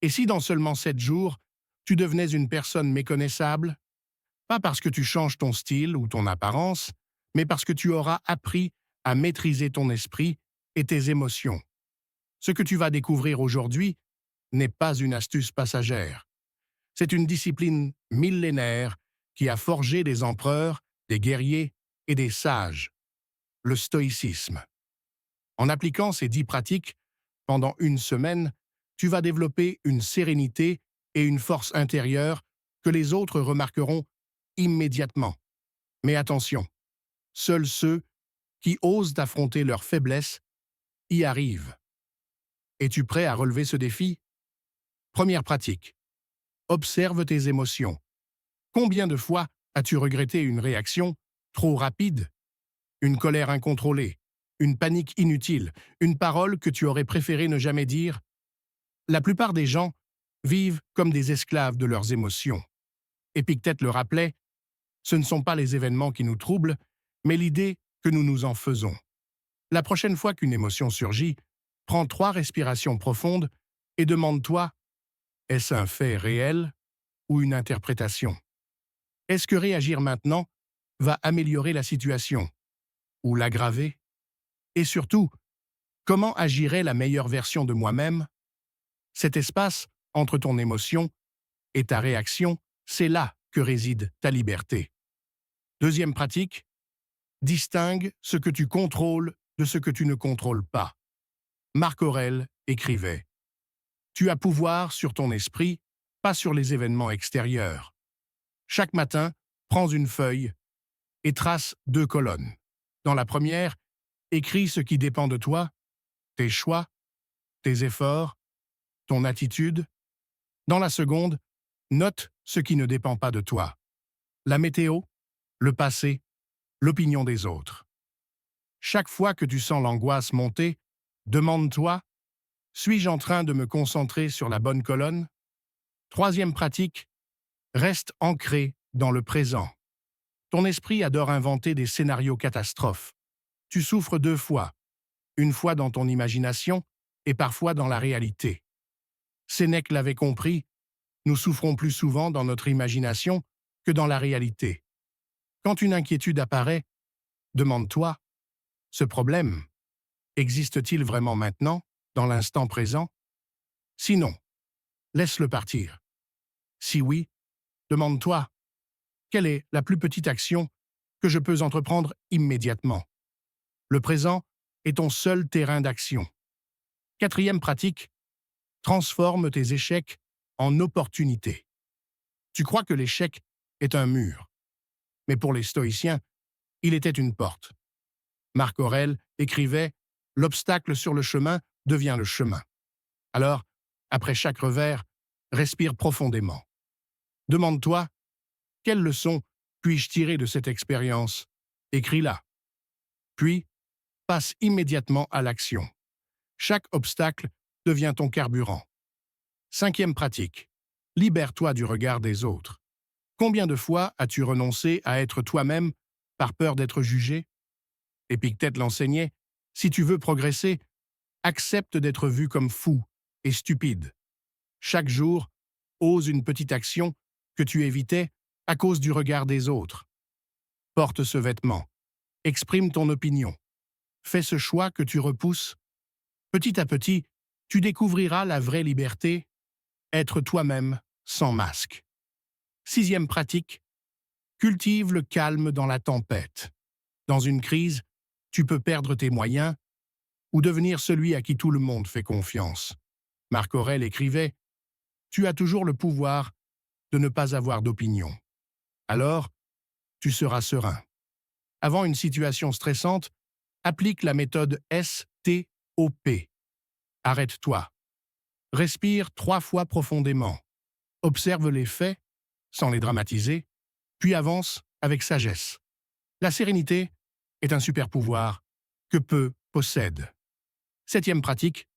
Et si dans seulement 7 jours, tu devenais une personne méconnaissable? Pas parce que tu changes ton style ou ton apparence, mais parce que tu auras appris à maîtriser ton esprit et tes émotions. Ce que tu vas découvrir aujourd'hui n'est pas une astuce passagère. C'est une discipline millénaire qui a forgé des empereurs, des guerriers et des sages, le stoïcisme. En appliquant ces 10 pratiques, pendant une semaine, tu vas développer une sérénité et une force intérieure que les autres remarqueront immédiatement. Mais attention, seuls ceux qui osent affronter leurs faiblesses y arrivent. Es-tu prêt à relever ce défi? Première pratique. Observe tes émotions. Combien de fois as-tu regretté une réaction trop rapide, une colère incontrôlée, une panique inutile, une parole que tu aurais préféré ne jamais dire? La plupart des gens vivent comme des esclaves de leurs émotions. Épictète le rappelait, ce ne sont pas les événements qui nous troublent, mais l'idée que nous nous en faisons. La prochaine fois qu'une émotion surgit, prends 3 respirations profondes et demande-toi, est-ce un fait réel ou une interprétation? Est-ce que réagir maintenant va améliorer la situation ou l'aggraver? Et surtout, comment agirait la meilleure version de moi-même? Cet espace entre ton émotion et ta réaction, c'est là que réside ta liberté. Deuxième pratique, distingue ce que tu contrôles de ce que tu ne contrôles pas. Marc Aurèle écrivait « Tu as pouvoir sur ton esprit, pas sur les événements extérieurs. Chaque matin, prends une feuille et trace 2 colonnes. Dans la première, écris ce qui dépend de toi, tes choix, tes efforts, ton attitude. Dans la seconde, note ce qui ne dépend pas de toi. La météo, le passé, l'opinion des autres. Chaque fois que tu sens l'angoisse monter, demande-toi, suis-je en train de me concentrer sur la bonne colonne? Troisième pratique, reste ancré dans le présent. Ton esprit adore inventer des scénarios catastrophes. Tu souffres 2 fois, une fois dans ton imagination et parfois dans la réalité. Sénèque l'avait compris, nous souffrons plus souvent dans notre imagination que dans la réalité. Quand une inquiétude apparaît, demande-toi, ce problème existe-t-il vraiment maintenant, dans l'instant présent? Sinon, laisse-le partir. Si oui, demande-toi, quelle est la plus petite action que je peux entreprendre immédiatement? Le présent est ton seul terrain d'action. Quatrième pratique, transforme tes échecs en opportunités. Tu crois que l'échec est un mur, mais pour les stoïciens, il était une porte. Marc Aurèle écrivait « L'obstacle sur le chemin devient le chemin ». Alors, après chaque revers, respire profondément. Demande-toi, quelle leçon puis-je tirer de cette expérience? Écris-la. Puis, passe immédiatement à l'action. Chaque obstacle devient ton carburant. Cinquième pratique. Libère-toi du regard des autres. Combien de fois as-tu renoncé à être toi-même par peur d'être jugé? Épictète l'enseignait, si tu veux progresser, accepte d'être vu comme fou et stupide. Chaque jour, ose une petite action que tu évitais à cause du regard des autres. Porte ce vêtement. Exprime ton opinion. Fais ce choix que tu repousses. Petit à petit, tu découvriras la vraie liberté, être toi-même sans masque. Sixième pratique, cultive le calme dans la tempête. Dans une crise, tu peux perdre tes moyens ou devenir celui à qui tout le monde fait confiance. Marc Aurèle écrivait « Tu as toujours le pouvoir de ne pas avoir d'opinion. Alors, tu seras serein. » Avant une situation stressante, applique la méthode STOP. Arrête-toi. Respire 3 fois profondément. Observe les faits, sans les dramatiser, puis avance avec sagesse. La sérénité est un super pouvoir que peu possèdent. Septième pratique,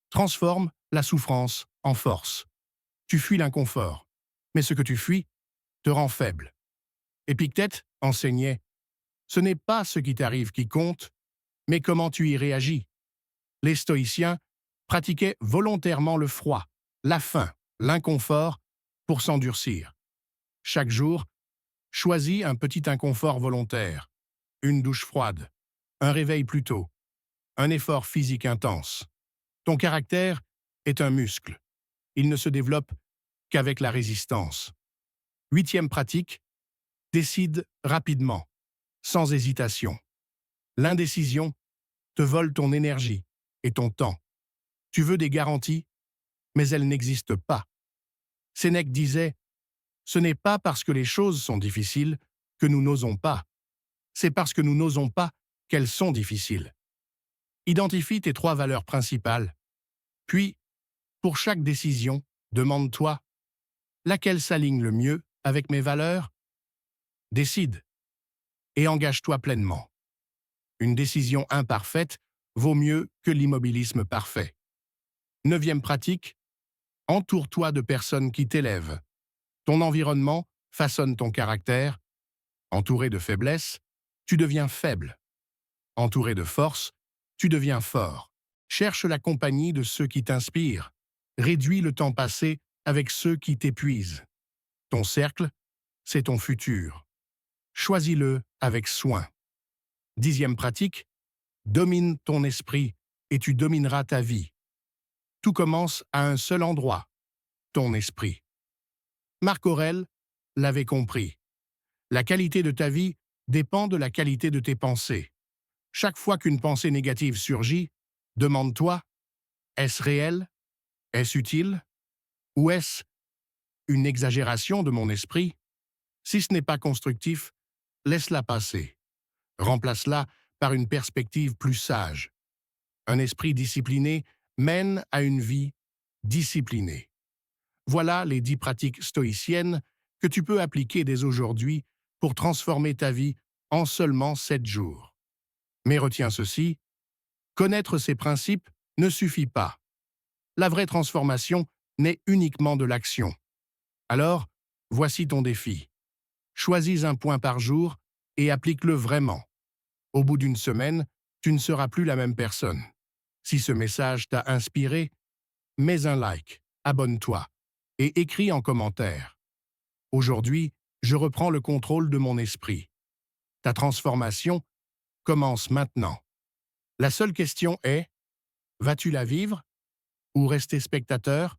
transforme la souffrance en force. Tu fuis l'inconfort, mais ce que tu fuis te rend faible. Épictète enseignait, ce n'est pas ce qui t'arrive qui compte, mais comment tu y réagis. Les stoïciens pratiquaient volontairement le froid, La faim, l'inconfort, pour s'endurcir. Chaque jour, choisis un petit inconfort volontaire. Une douche froide, un réveil plus tôt, un effort physique intense. Ton caractère est un muscle. Il ne se développe qu'avec la résistance. Huitième pratique, décide rapidement, sans hésitation. L'indécision te vole ton énergie et ton temps. Tu veux des garanties, mais elles n'existent pas. Sénèque disait, « Ce n'est pas parce que les choses sont difficiles que nous n'osons pas. C'est parce que nous n'osons pas qu'elles sont difficiles. » Identifie tes 3 valeurs principales. Puis, pour chaque décision, demande-toi, laquelle s'aligne le mieux avec mes valeurs? Décide et engage-toi pleinement. Une décision imparfaite vaut mieux que l'immobilisme parfait. Neuvième pratique, entoure-toi de personnes qui t'élèvent. Ton environnement façonne ton caractère. Entouré de faiblesse, tu deviens faible. Entouré de force, tu deviens fort. Cherche la compagnie de ceux qui t'inspirent. Réduis le temps passé avec ceux qui t'épuisent. Ton cercle, c'est ton futur. Choisis-le avec soin. Dixième pratique, domine ton esprit et tu domineras ta vie. Tout commence à un seul endroit, ton esprit. Marc Aurèle l'avait compris. La qualité de ta vie dépend de la qualité de tes pensées. Chaque fois qu'une pensée négative surgit, demande-toi, est-ce réel? Est-ce utile? Ou est-ce une exagération de mon esprit? Si ce n'est pas constructif, laisse-la passer. Remplace-la par une perspective plus sage. Un esprit discipliné mène à une vie disciplinée. Voilà les 10 pratiques stoïciennes que tu peux appliquer dès aujourd'hui pour transformer ta vie en seulement 7 jours. Mais retiens ceci, connaître ces principes ne suffit pas. La vraie transformation naît uniquement de l'action. Alors, voici ton défi. Choisis un point par jour et applique-le vraiment. Au bout d'une semaine, tu ne seras plus la même personne. Si ce message t'a inspiré, mets un like, abonne-toi et écris en commentaire. Aujourd'hui, je reprends le contrôle de mon esprit. Ta transformation commence maintenant. La seule question est, vas-tu la vivre ou rester spectateur?